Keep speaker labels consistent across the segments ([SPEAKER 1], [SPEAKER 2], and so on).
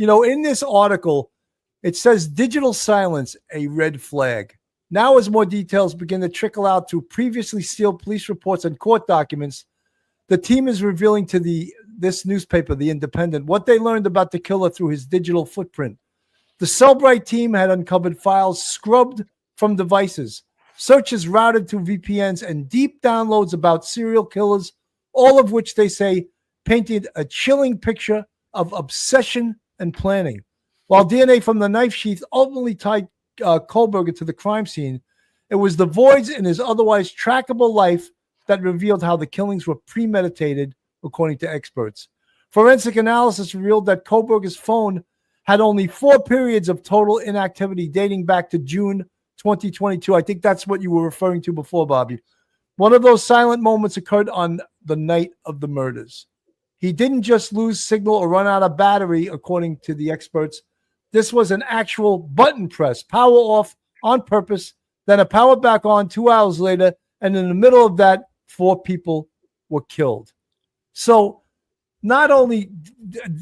[SPEAKER 1] In this article, it says digital silence, a red flag. Now, as more details begin to trickle out through previously sealed police reports and court documents, the team is revealing to this newspaper, The Independent, what they learned about the killer through his digital footprint. The Cellbrite team had uncovered files scrubbed from devices, searches routed through VPNs, and deep downloads about serial killers, all of which they say painted a chilling picture of obsession and planning. While DNA from the knife sheath ultimately tied Kohlberger to the crime scene, it was the voids in his otherwise trackable life that revealed how the killings were premeditated, according to experts. Forensic analysis revealed that Kohlberger's phone had only 4 periods of total inactivity dating back to June 2022. I think that's what you were referring to before, Bobby. One of those silent moments occurred on the night of the murders. He didn't just lose signal or run out of battery, according to the experts. This was an actual button press, power off on purpose, then a power back on 2 hours later, and in the middle of that, 4 people were killed. So not only,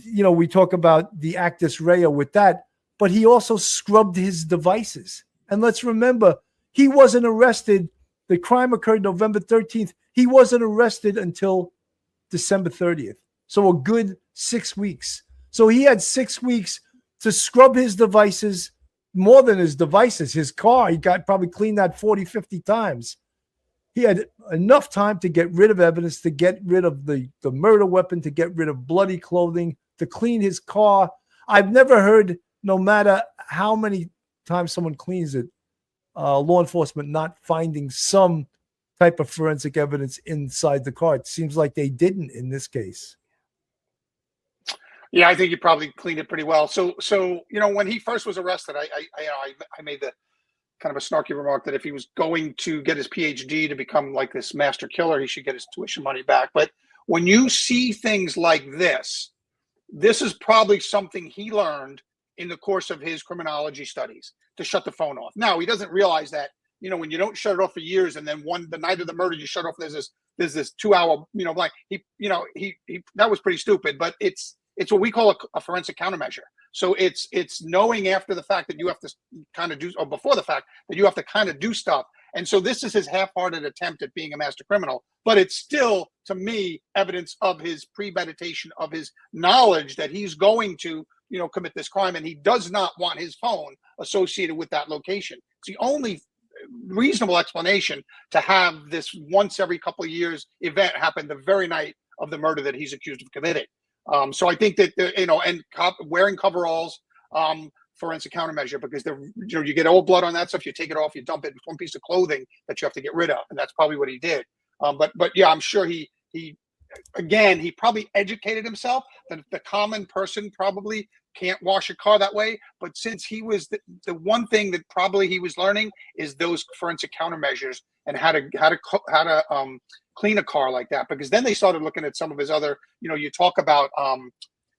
[SPEAKER 1] we talk about the actus rea with that, but he also scrubbed his devices. And let's remember, he wasn't arrested. The crime occurred November 13th. He wasn't arrested until December 30th. So a good 6 weeks. So he had 6 weeks to scrub his devices, more than his devices, his car. He probably cleaned that 40, 50 times. He had enough time to get rid of evidence, to get rid of the murder weapon, to get rid of bloody clothing, to clean his car. I've never heard, no matter how many times someone cleans it, law enforcement not finding some type of forensic evidence inside the car. It seems like they didn't in this case.
[SPEAKER 2] Yeah, I think he probably cleaned it pretty well. So when he first was arrested, I made the kind of a snarky remark that if he was going to get his PhD to become like this master killer, he should get his tuition money back. But when you see things like this is probably something he learned in the course of his criminology studies, to shut the phone off. Now, he doesn't realize that, when you don't shut it off for years, and then the night of the murder you shut off, there's this 2 hour, blank. He that was pretty stupid, but it's what we call a forensic countermeasure. So it's knowing after the fact that you have to kind of do, or before the fact that you have to kind of do stuff. And so this is his half-hearted attempt at being a master criminal, but it's still, to me, evidence of his premeditation, of his knowledge that he's going to, commit this crime, and he does not want his phone associated with that location. It's the only reasonable explanation to have this once every couple of years event happen the very night of the murder that he's accused of committing. So I think that, and wearing coveralls, forensic countermeasure, because you get old blood on that stuff, you take it off, you dump it. It's one piece of clothing that you have to get rid of, and that's probably what he did. But yeah, I'm sure he probably educated himself. The common person probably can't wash a car that way. But since he was the one thing that probably he was learning is those forensic countermeasures and how to clean a car like that. Because then they started looking at some of his other, you talk about,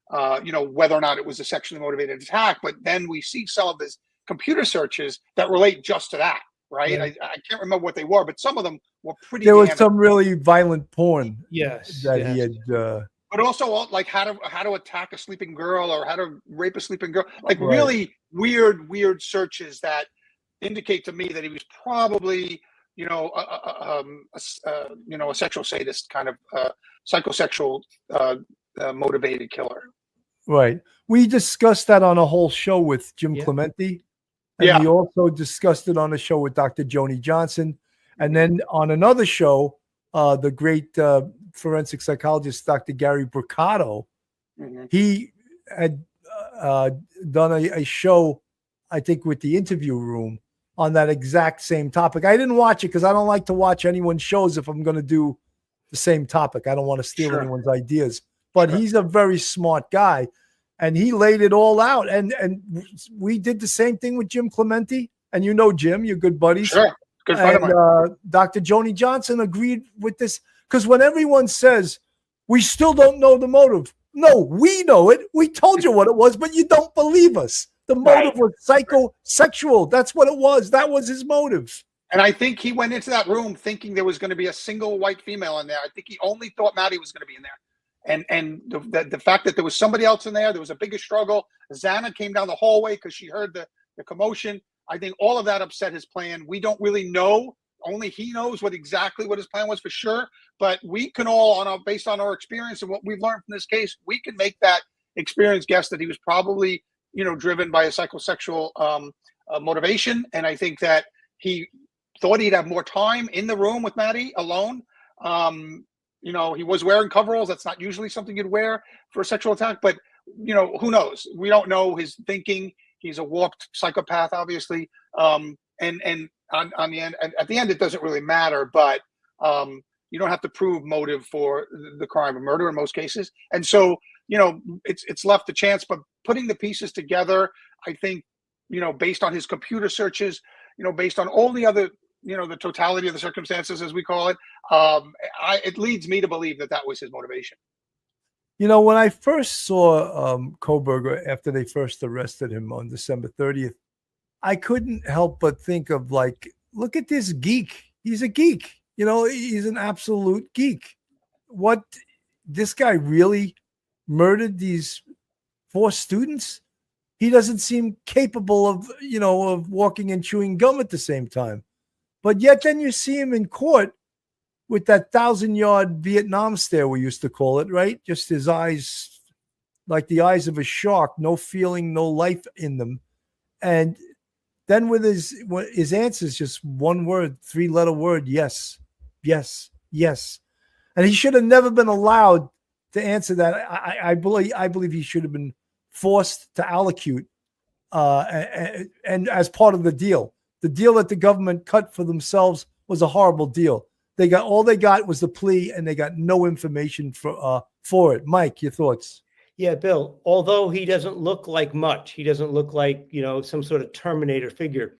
[SPEAKER 2] whether or not it was a sexually motivated attack, but then we see some of his computer searches that relate just to that. Right. Yeah. I can't remember what they were, but some of them were pretty.
[SPEAKER 1] There was some really violent porn.
[SPEAKER 3] Yes.
[SPEAKER 1] That he had.
[SPEAKER 2] But also like how to attack a sleeping girl or how to rape a sleeping girl. Like really weird searches that indicate to me that he was probably, a sexual sadist, kind of psychosexual motivated killer.
[SPEAKER 1] Right. We discussed that on a whole show with Jim Clemente. And we also discussed it on a show with Dr. Joni Johnson. And then on another show, the great forensic psychologist, Dr. Gary Bricado, he had done a show, I think, with the Interview Room on that exact same topic. I didn't watch it because I don't like to watch anyone's shows if I'm going to do the same topic. I don't want to steal anyone's ideas. But he's a very smart guy. And he laid it all out. And we did the same thing with Jim Clemente. And Jim, you're good buddies.
[SPEAKER 2] Sure. Good friend of mine.
[SPEAKER 1] Dr. Joni Johnson agreed with this. Because when everyone says, we still don't know the motive. No, we know it. We told you what it was, but you don't believe us. The motive was psychosexual. That's what it was. That was his motive.
[SPEAKER 2] And I think he went into that room thinking there was going to be a single white female in there. I think he only thought Maddie was going to be in there. And the fact that there was somebody else in there was a bigger struggle. Xana came down the hallway because she heard the commotion. I think all of that upset his plan. We don't really know. Only he knows exactly what his plan was for sure. But we can all, based on our experience and what we've learned from this case, we can make that experience guess that he was probably, driven by a psychosexual motivation. And I think that he thought he'd have more time in the room with Maddie alone. He was wearing coveralls. That's not usually something you'd wear for a sexual attack, but who knows? We don't know his thinking. He's a warped psychopath, obviously. And on the end, at the end, it doesn't really matter, but you don't have to prove motive for the crime of murder in most cases. And so, it's left a chance, but putting the pieces together, I think, based on his computer searches, based on all the other, the totality of the circumstances, as we call it, it leads me to believe that was his motivation.
[SPEAKER 1] When I first saw Kohberger after they first arrested him on December 30th, I couldn't help but think of look at this geek. He's a geek. He's an absolute geek. What, this guy really murdered these 4 students? He doesn't seem capable of, of walking and chewing gum at the same time. But yet then you see him in court with that 1,000-yard Vietnam stare, we used to call it, right? Just his eyes, like the eyes of a shark, no feeling, no life in them. And then with his answers, just one word, 3-letter word, yes, yes, yes. And he should have never been allowed to answer that. I believe he should have been forced to allocute and as part of the deal. The deal that the government cut for themselves was a horrible deal. All they got was the plea, and they got no information for it. Mike, your thoughts?
[SPEAKER 3] Yeah, Bill, although he doesn't look like much, he doesn't look like, some sort of Terminator figure.